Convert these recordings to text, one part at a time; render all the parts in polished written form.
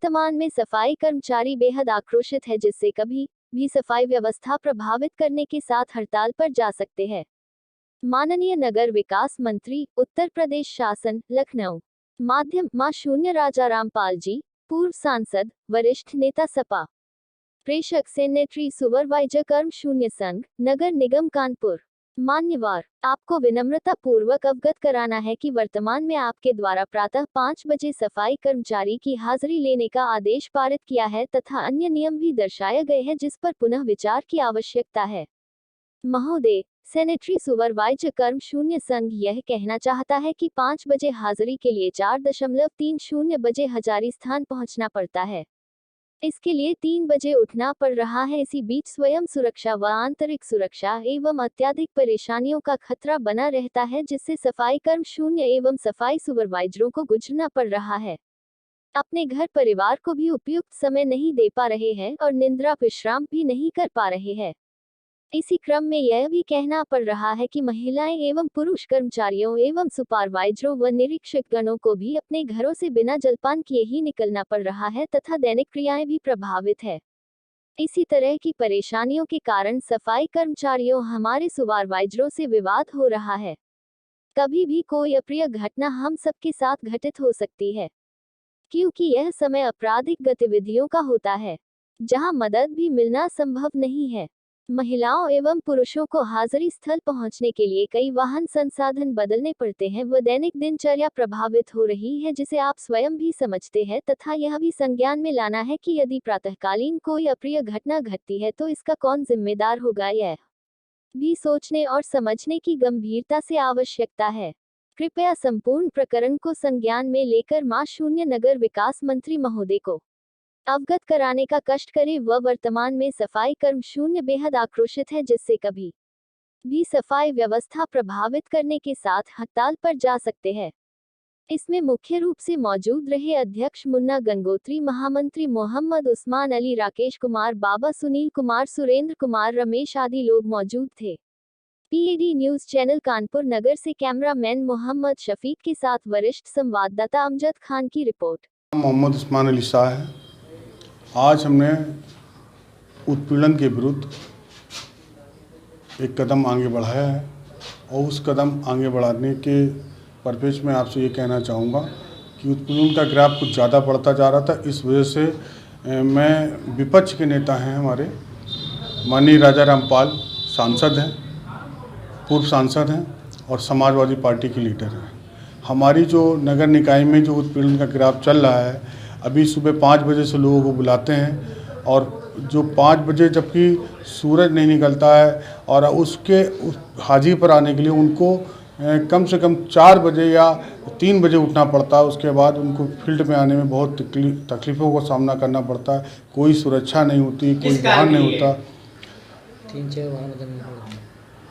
वर्तमान में सफाई कर्मचारी बेहद आक्रोशित है, जिससे कभी भी सफाई व्यवस्था प्रभावित करने के साथ हड़ताल पर जा सकते हैं। माननीय नगर विकास मंत्री, उत्तर प्रदेश शासन, लखनऊ। माध्यम मां शून्य राजा रामपाल जी, पूर्व सांसद, वरिष्ठ नेता सपा। प्रेषक सेनेटरी सुपरवाइजर कर्म शून्य संघ, नगर निगम कानपुर। मान्यवर, आपको विनम्रता पूर्वक अवगत कराना है कि वर्तमान में आपके द्वारा प्रातः 5 बजे सफाई कर्मचारी की हाजिरी लेने का आदेश पारित किया है तथा अन्य नियम भी दर्शाए गए हैं जिस पर पुनः विचार की आवश्यकता है। महोदय, सेनेटरी सुपरवाइजर कर्म शून्य संघ यह कहना चाहता है कि 5 बजे हाजिरी के लिए 4:30 बजे हजारी स्थान पहुंचना पड़ता है। इसके लिए 3 बजे उठना पड़ रहा है। इसी बीच स्वयं सुरक्षा व आंतरिक सुरक्षा एवं अत्यधिक परेशानियों का खतरा बना रहता है, जिससे सफाई कर्म शून्य एवं सफाई सुपरवाइजरों को गुजरना पड़ रहा है। अपने घर परिवार को भी उपयुक्त समय नहीं दे पा रहे हैं और निद्रा विश्राम भी नहीं कर पा रहे हैं। इसी क्रम में यह भी कहना पड़ रहा है कि महिलाएं एवं पुरुष कर्मचारियों एवं सुपरवाइजरों व निरीक्षक गणों को भी अपने घरों से बिना जलपान किए ही निकलना पड़ रहा है तथा दैनिक क्रियाएं भी प्रभावित है। इसी तरह की परेशानियों के कारण सफाई कर्मचारियों हमारे सुपरवाइजरों से विवाद हो रहा है। कभी भी कोई अप्रिय घटना हम सबके साथ घटित हो सकती है, क्योंकि यह समय आपराधिक गतिविधियों का होता है, जहां मदद भी मिलना संभव नहीं है। महिलाओं एवं पुरुषों को हाजिरी स्थल पहुंचने के लिए कई वाहन संसाधन बदलने पड़ते हैं व दैनिक दिनचर्या प्रभावित हो रही है, जिसे आप स्वयं भी समझते हैं तथा यह भी संज्ञान में लाना है कि यदि प्रातःकालीन कोई अप्रिय घटना घटती है तो इसका कौन जिम्मेदार होगा, यह भी सोचने और समझने की गंभीरता से आवश्यकता है। कृपया संपूर्ण प्रकरण को संज्ञान में लेकर मां शून्य नगर विकास मंत्री महोदय को अवगत कराने का कष्ट करें व वर्तमान में सफाई कर्म शून्य बेहद आक्रोशित है, जिससे कभी भी सफाई व्यवस्था प्रभावित करने के साथ हड़ताल पर जा सकते हैं। इसमें मुख्य रूप से मौजूद रहे अध्यक्ष मुन्ना गंगोत्री, महामंत्री मोहम्मद उस्मान अली, राकेश कुमार, बाबा सुनील कुमार, सुरेंद्र कुमार, रमेश आदि लोग मौजूद थे। पीएडी न्यूज चैनल कानपुर नगर से कैमरामैन मोहम्मद शफीक के साथ वरिष्ठ संवाददाता अमजद खान की रिपोर्ट। मोहम्मद उस्मान अली शाह है। आज हमने उत्पीड़न के विरुद्ध एक कदम आगे बढ़ाया है और उस कदम आगे बढ़ाने के परिप्रेक्ष्य में आपसे ये कहना चाहूँगा कि उत्पीड़न का ग्राफ कुछ ज़्यादा बढ़ता जा रहा था। इस वजह से मैं विपक्ष के नेता हैं हमारे माननीय राजा रामपाल सांसद हैं, पूर्व सांसद हैं और समाजवादी पार्टी के लीडर हैं। हमारी जो नगर निकाय में जो उत्पीड़न का ग्राफ चल रहा है, अभी सुबह 5 बजे से लोगों को बुलाते हैं और जो 5 बजे जबकि सूरज नहीं निकलता है और उसके हाजिरी पर आने के लिए उनको कम से कम 4 बजे या 3 बजे उठना पड़ता है। उसके बाद उनको फील्ड में आने में बहुत तकलीफ़ों का सामना करना पड़ता है। कोई सुरक्षा नहीं होती, कोई वाहन नहीं होता, 3-4 वाहन बदलने पड़ते हैं,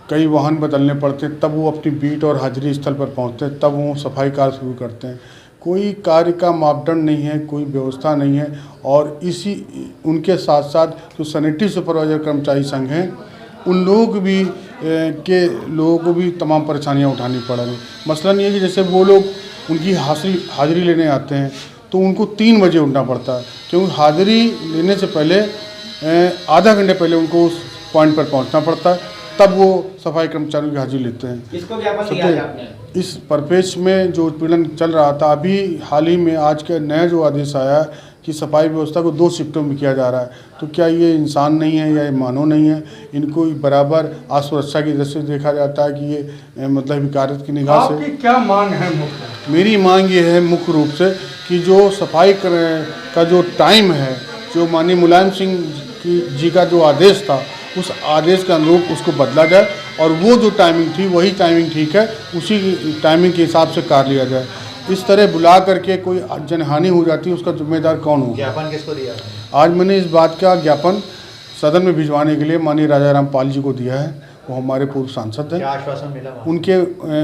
कई वाहन बदलने पड़ते हैं, तब वो अपनी बीट और हाजिरी स्थल पर पहुंचते हैं, तब वो सफाई कार्य शुरू करते हैं। कोई कार्य का मापदंड नहीं है, कोई व्यवस्था नहीं है और इसी उनके साथ साथ जो सैनिटरी सुपरवाइजर कर्मचारी संघ हैं उन लोग भी लोगों को भी तमाम परेशानियां उठानी पड़ रही। मसलन ये कि जैसे वो लोग उनकी हाजिरी लेने आते हैं तो उनको 3 बजे उठना पड़ता है, क्योंकि हाजिरी लेने से पहले आधा घंटे पहले उनको उस पॉइंट पर पहुँचना पड़ता है, तब वो सफाई कर्मचारियों की हाजिरी लेते हैं। इसको ज्ञापन दिया है आपने? इस परिप्रेक्ष्य में जो उत्पीड़न चल रहा था, अभी हाल ही में आज का नया जो आदेश आया कि सफाई व्यवस्था को 2 शिफ्टों में किया जा रहा है, तो क्या ये इंसान नहीं है या ये मानव नहीं है? इनको बराबर असुरक्षा की दृष्टि से देखा जाता है कि ये मतलब इकारत की निगाह से। आपकी क्या मांग है मुख्य? मेरी मांग ये है मुख्य रूप से कि जो सफाई का जो टाइम है, जो माननीय मुलायम सिंह जी का जो आदेश था, उस आदेश के अनुरूप उसको बदला जाए और वो जो टाइमिंग थी वही टाइमिंग ठीक है, उसी टाइमिंग के हिसाब से कार्य लिया जाए। इस तरह बुला करके कोई जनहानि हो जाती है, उसका जिम्मेदार कौन होगा? ज्ञापन किसको दिया? आज मैंने इस बात का ज्ञापन सदन में भिजवाने के लिए माननीय राजा रामपाल जी को दिया है। वो हमारे पूर्व सांसद हैं। क्या आश्वासन मिला?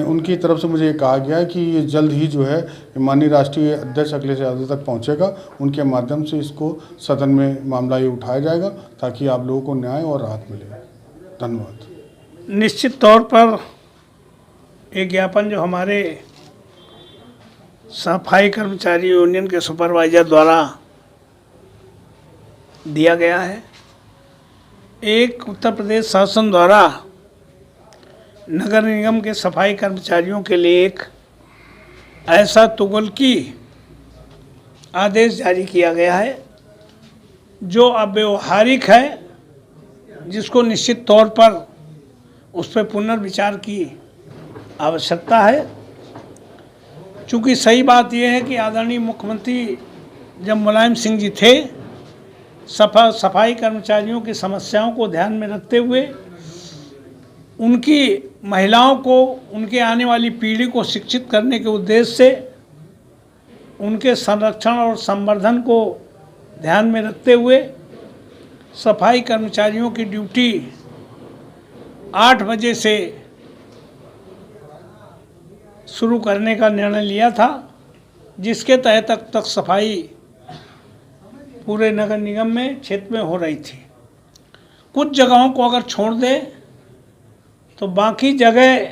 उनकी तरफ से मुझे कहा गया है कि ये जल्द ही जो है माननीय राष्ट्रीय अध्यक्ष अखिलेश यादव तक पहुंचेगा, उनके माध्यम से इसको सदन में मामला ये उठाया जाएगा ताकि आप लोगों को न्याय और राहत मिले। धन्यवाद। निश्चित तौर पर एक ज्ञापन जो हमारे सफाई कर्मचारी यूनियन के सुपरवाइजर द्वारा दिया गया है। एक, उत्तर प्रदेश शासन द्वारा नगर निगम के सफाई कर्मचारियों के लिए एक ऐसा तुगलकी आदेश जारी किया गया है जो अव्यावहारिक है, जिसको निश्चित तौर पर उस पर पुनर्विचार की आवश्यकता है। चूँकि सही बात यह है कि आदरणीय मुख्यमंत्री जब मुलायम सिंह जी थे, सफाई कर्मचारियों की समस्याओं को ध्यान में रखते हुए उनकी महिलाओं को, उनके आने वाली पीढ़ी को शिक्षित करने के उद्देश्य से उनके संरक्षण और संवर्धन को ध्यान में रखते हुए सफाई कर्मचारियों की ड्यूटी 8 बजे से शुरू करने का निर्णय लिया था, जिसके तहत अब तक सफाई पूरे नगर निगम में क्षेत्र में हो रही थी। कुछ जगहों को अगर छोड़ दे तो बाकी जगह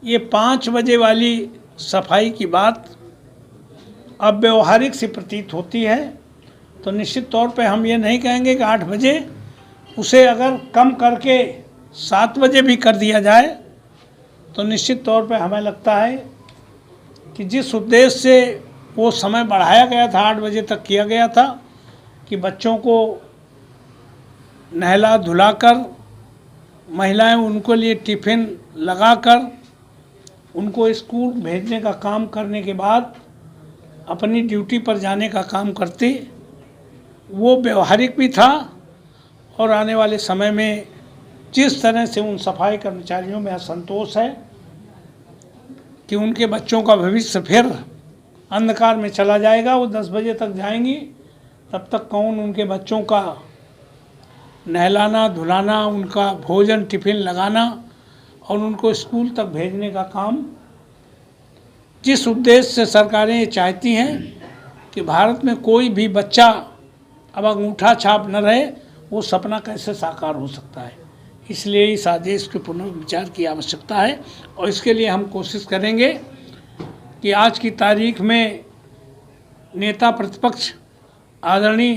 ये 5 बजे वाली सफाई की बात अब व्यवहारिक सी प्रतीत होती है। तो निश्चित तौर पे हम ये नहीं कहेंगे कि 8 बजे, उसे अगर कम करके 7 बजे भी कर दिया जाए तो निश्चित तौर पे हमें लगता है कि जिस उद्देश्य से वो समय बढ़ाया गया था, 8 बजे तक किया गया था, कि बच्चों को नहला धुलाकर, महिलाएं उनको लिए टिफ़िन लगाकर उनको स्कूल भेजने का काम करने के बाद अपनी ड्यूटी पर जाने का काम करती, वो व्यवहारिक भी था। और आने वाले समय में जिस तरह से उन सफाई कर्मचारियों में असंतोष है कि उनके बच्चों का भविष्य फिर अंधकार में चला जाएगा, वो 10 बजे तक जाएंगी, तब तक कौन उनके बच्चों का नहलाना धुलाना, उनका भोजन टिफ़िन लगाना और उनको स्कूल तक भेजने का काम, जिस उद्देश्य से सरकारें चाहती हैं कि भारत में कोई भी बच्चा अब अंगूठा छाप न रहे, वो सपना कैसे साकार हो सकता है। इसलिए इस आदेश के पुनर्विचार की आवश्यकता है और इसके लिए हम कोशिश करेंगे कि आज की तारीख में नेता प्रतिपक्ष आदरणीय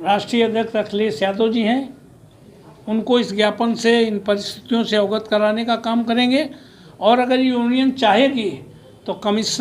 राष्ट्रीय अध्यक्ष अखिलेश यादव जी हैं, उनको इस ज्ञापन से, इन परिस्थितियों से अवगत कराने का काम करेंगे। और अगर यूनियन चाहेगी तो कमिश्नर